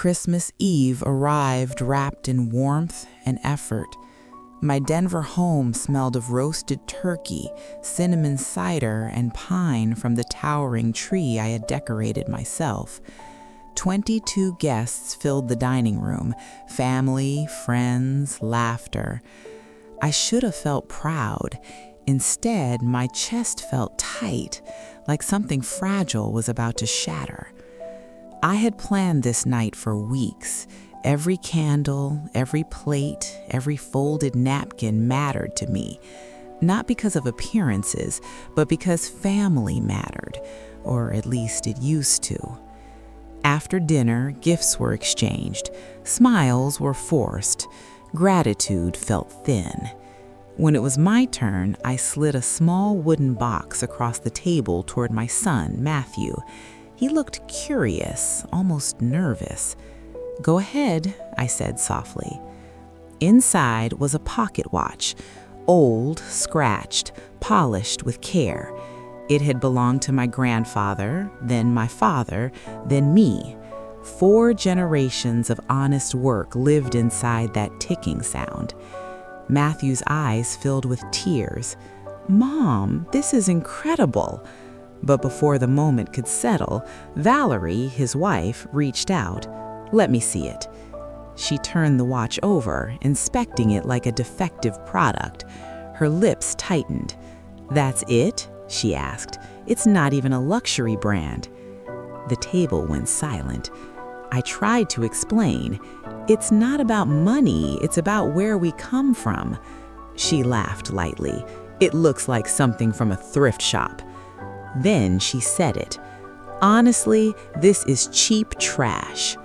Christmas Eve arrived wrapped in warmth and effort. My Denver home smelled of roasted turkey, cinnamon cider, and pine from the towering tree I had decorated myself. 22 guests filled the dining room, family, friends, laughter. I should have felt proud. Instead, my chest felt tight, like something fragile was about to shatter. I had planned this night for weeks. Every candle, every plate, every folded napkin mattered to me, not because of appearances, but because family mattered, or at least it used to. After dinner, gifts were exchanged, smiles were forced, gratitude felt thin. When it was my turn, I slid a small wooden box across the table toward my son, Matthew. He looked curious, almost nervous. "Go ahead," I said softly. Inside was a pocket watch, old, scratched, polished with care. It had belonged to my grandfather, then my father, then me. 4 generations of honest work lived inside that ticking sound. Matthew's eyes filled with tears. "Mom, this is incredible." But before the moment could settle, Valerie, his wife, reached out. "Let me see it." She turned the watch over, inspecting it like a defective product. Her lips tightened. "That's it?" she asked. "It's not even a luxury brand." The table went silent. I tried to explain. "It's not about money, it's about where we come from." She laughed lightly. "It looks like something from a thrift shop." Then she said it. "Honestly, this is cheap trash."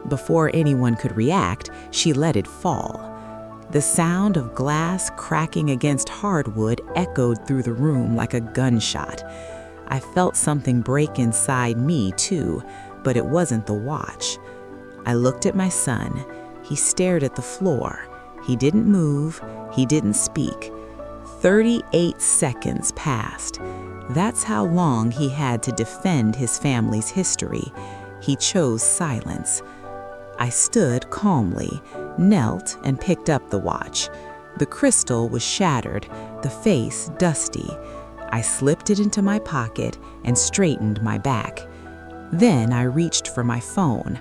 Before anyone could react, she let it fall. The sound of glass cracking against hardwood echoed through the room like a gunshot. I felt something break inside me, too, but it wasn't the watch. I looked at my son. He stared at the floor. He didn't move. He didn't speak. 38 seconds passed. That's how long he had to defend his family's history. He chose silence. I stood calmly, knelt, and picked up the watch. The crystal was shattered, the face dusty. I slipped it into my pocket and straightened my back. Then I reached for my phone.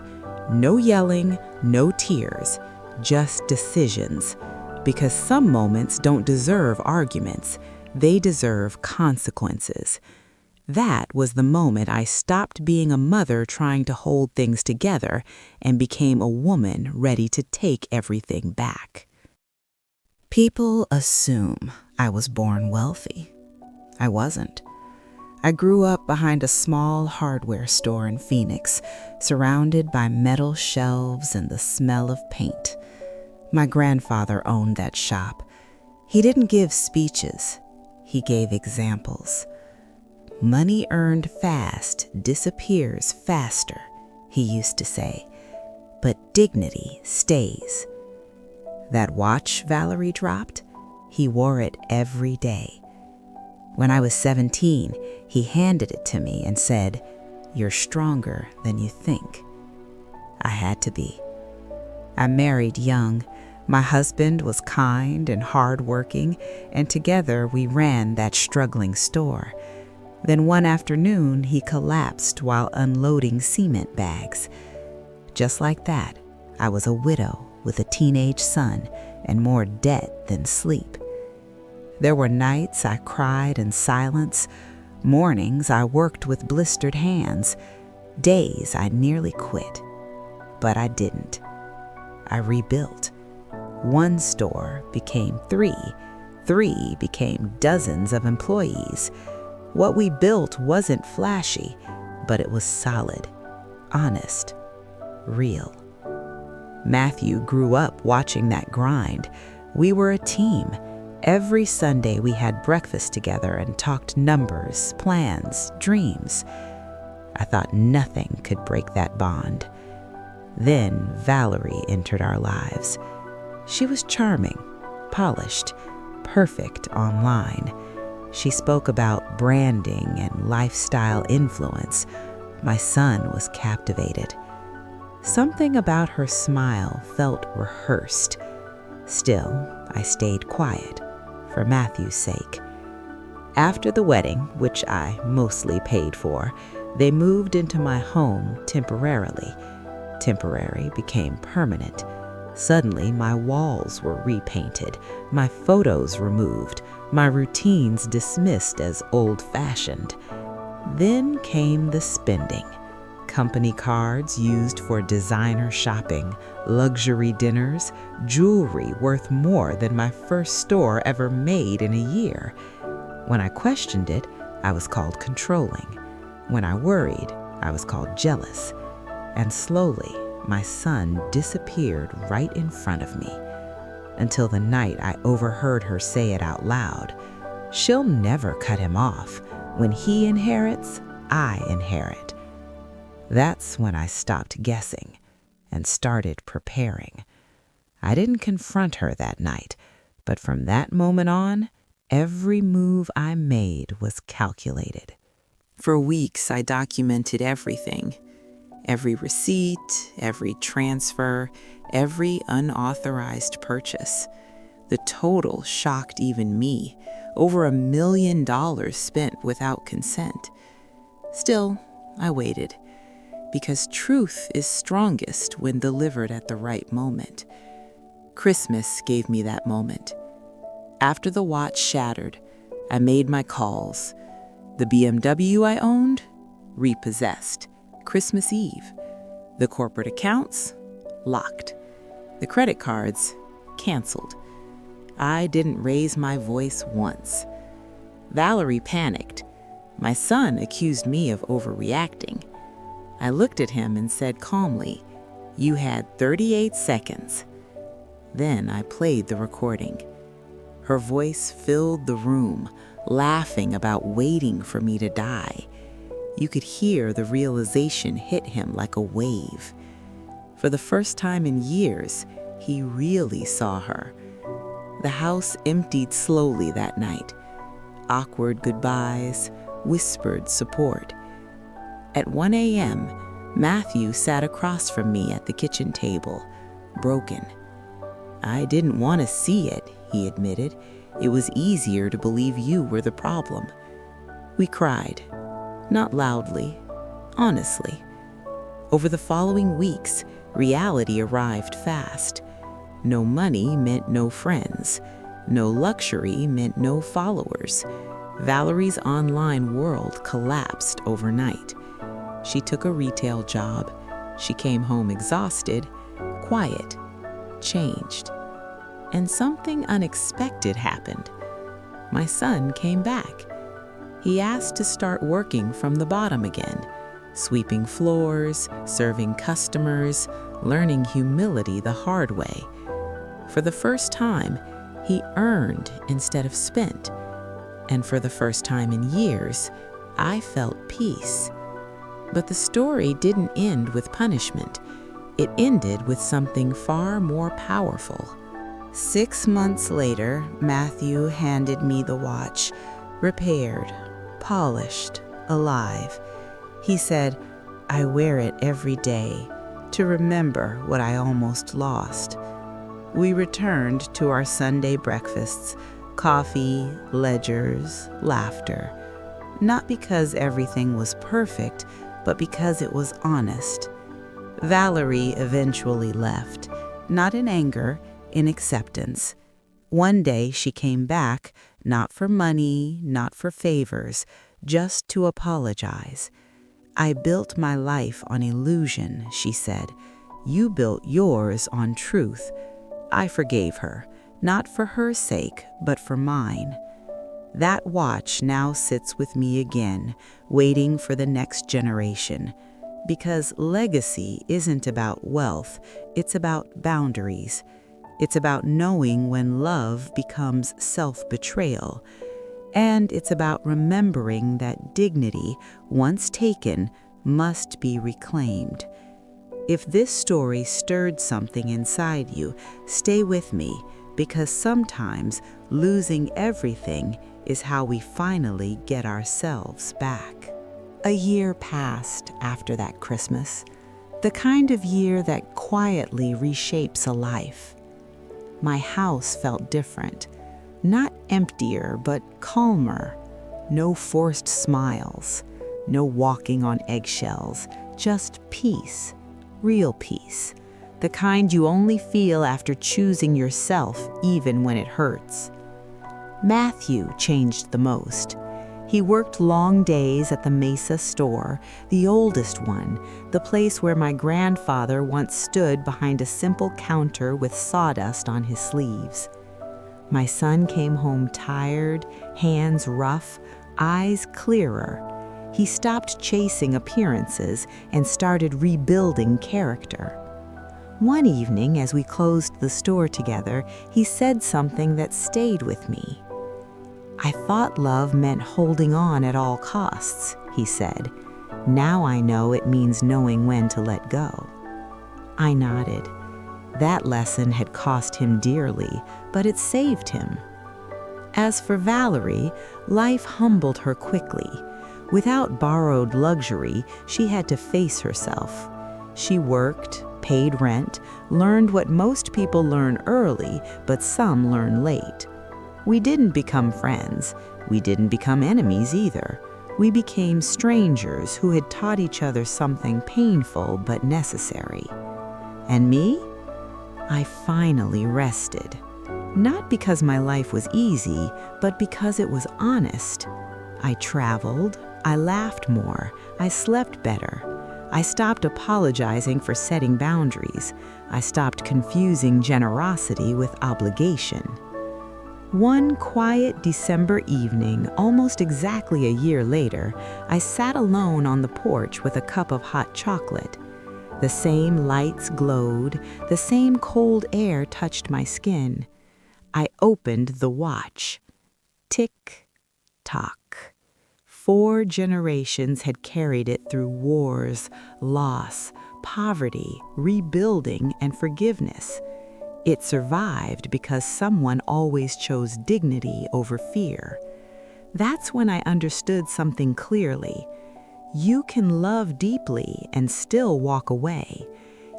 No yelling, no tears, just decisions. Because some moments don't deserve arguments, they deserve consequences. That was the moment I stopped being a mother trying to hold things together and became a woman ready to take everything back. People assume I was born wealthy. I wasn't. I grew up behind a small hardware store in Phoenix, surrounded by metal shelves and the smell of paint. My grandfather owned that shop. He didn't give speeches. He gave examples. "Money earned fast disappears faster," he used to say, "but dignity stays." That watch Valerie dropped, he wore it every day. When I was 17, he handed it to me and said, "You're stronger than you think." I had to be. I married young. My husband was kind and hardworking, and together we ran that struggling store. Then one afternoon, he collapsed while unloading cement bags. Just like that, I was a widow with a teenage son and more debt than sleep. There were nights I cried in silence, mornings I worked with blistered hands, days I nearly quit. But I didn't. I rebuilt. One store became 3. 3 became dozens of employees. What we built wasn't flashy, but it was solid, honest, real. Matthew grew up watching that grind. We were a team. Every Sunday we had breakfast together and talked numbers, plans, dreams. I thought nothing could break that bond. Then Valerie entered our lives. She was charming, polished, perfect online. She spoke about branding and lifestyle influence. My son was captivated. Something about her smile felt rehearsed. Still, I stayed quiet, for Matthew's sake. After the wedding, which I mostly paid for, they moved into my home temporarily. Temporary became permanent. Suddenly, my walls were repainted, my photos removed, my routines dismissed as old-fashioned. Then came the spending. Company cards used for designer shopping, luxury dinners, jewelry worth more than my first store ever made in a year. When I questioned it, I was called controlling. When I worried, I was called jealous. And slowly, my son disappeared right in front of me, until the night I overheard her say it out loud. She'll never cut him off. When he inherits, I inherit. That's when I stopped guessing and started preparing. I didn't confront her that night, but from that moment on, every move I made was calculated. For weeks, I documented everything. Every receipt, every transfer, every unauthorized purchase. The total shocked even me. Over $1 million spent without consent. Still, I waited, because truth is strongest when delivered at the right moment. Christmas gave me that moment. After the watch shattered, I made my calls. The BMW I owned, repossessed. Christmas Eve. The corporate accounts, locked. The credit cards, canceled. I didn't raise my voice once. Valerie panicked. My son accused me of overreacting. I looked at him and said calmly, "You had 38 seconds. Then I played the recording. Her voice filled the room, laughing about waiting for me to die. You could hear the realization hit him like a wave. For the first time in years, he really saw her. The house emptied slowly that night. Awkward goodbyes, whispered support. At 1 a.m., Matthew sat across from me at the kitchen table, broken. "I didn't want to see it," he admitted. "It was easier to believe you were the problem." We cried. Not loudly, honestly. Over the following weeks, reality arrived fast. No money meant no friends. No luxury meant no followers. Valerie's online world collapsed overnight. She took a retail job. She came home exhausted, quiet, changed. And something unexpected happened. My son came back. He asked to start working from the bottom again, sweeping floors, serving customers, learning humility the hard way. For the first time, he earned instead of spent. And for the first time in years, I felt peace. But the story didn't end with punishment. It ended with something far more powerful. 6 months later, Matthew handed me the watch, repaired, polished, alive. He said, "I wear it every day to remember what I almost lost." We returned to our Sunday breakfasts, coffee, ledgers, laughter. Not because everything was perfect, but because it was honest. Valerie eventually left, not in anger, in acceptance. One day she came back, not for money, not for favors, just to apologize. "I built my life on illusion," she said. "You built yours on truth." I forgave her, not for her sake, but for mine. That watch now sits with me again, waiting for the next generation. Because legacy isn't about wealth, it's about boundaries. It's about knowing when love becomes self-betrayal. And it's about remembering that dignity, once taken, must be reclaimed. If this story stirred something inside you, stay with me, because sometimes losing everything is how we finally get ourselves back. A year passed after that Christmas. The kind of year that quietly reshapes a life. My house felt different. Not emptier, but calmer. No forced smiles. No walking on eggshells. Just peace. Real peace. The kind you only feel after choosing yourself, even when it hurts. Matthew changed the most. He worked long days at the Mesa store, the oldest one, the place where my grandfather once stood behind a simple counter with sawdust on his sleeves. My son came home tired, hands rough, eyes clearer. He stopped chasing appearances and started rebuilding character. One evening, as we closed the store together, he said something that stayed with me. "I thought love meant holding on at all costs," he said. "Now I know it means knowing when to let go." I nodded. That lesson had cost him dearly, but it saved him. As for Valerie, life humbled her quickly. Without borrowed luxury, she had to face herself. She worked, paid rent, learned what most people learn early, but some learn late. We didn't become friends. We didn't become enemies either. We became strangers who had taught each other something painful but necessary. And me? I finally rested. Not because my life was easy, but because it was honest. I traveled. I laughed more. I slept better. I stopped apologizing for setting boundaries. I stopped confusing generosity with obligation. One quiet December evening, almost exactly a year later, I sat alone on the porch with a cup of hot chocolate. The same lights glowed, the same cold air touched my skin. I opened the watch. Tick, tock. 4 generations had carried it through wars, loss, poverty, rebuilding, and forgiveness. It survived because someone always chose dignity over fear. That's when I understood something clearly. You can love deeply and still walk away.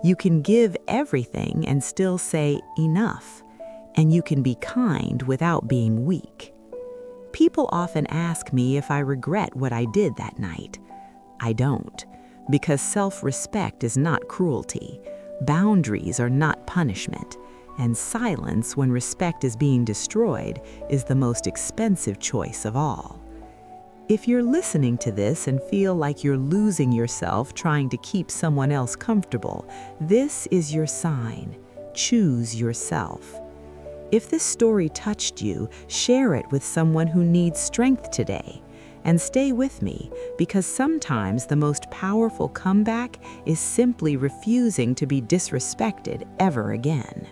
You can give everything and still say enough. And you can be kind without being weak. People often ask me if I regret what I did that night. I don't, because self-respect is not cruelty. Boundaries are not punishment. And silence when respect is being destroyed is the most expensive choice of all. If you're listening to this and feel like you're losing yourself trying to keep someone else comfortable, this is your sign. Choose yourself. If this story touched you, share it with someone who needs strength today. And stay with me, because sometimes the most powerful comeback is simply refusing to be disrespected ever again.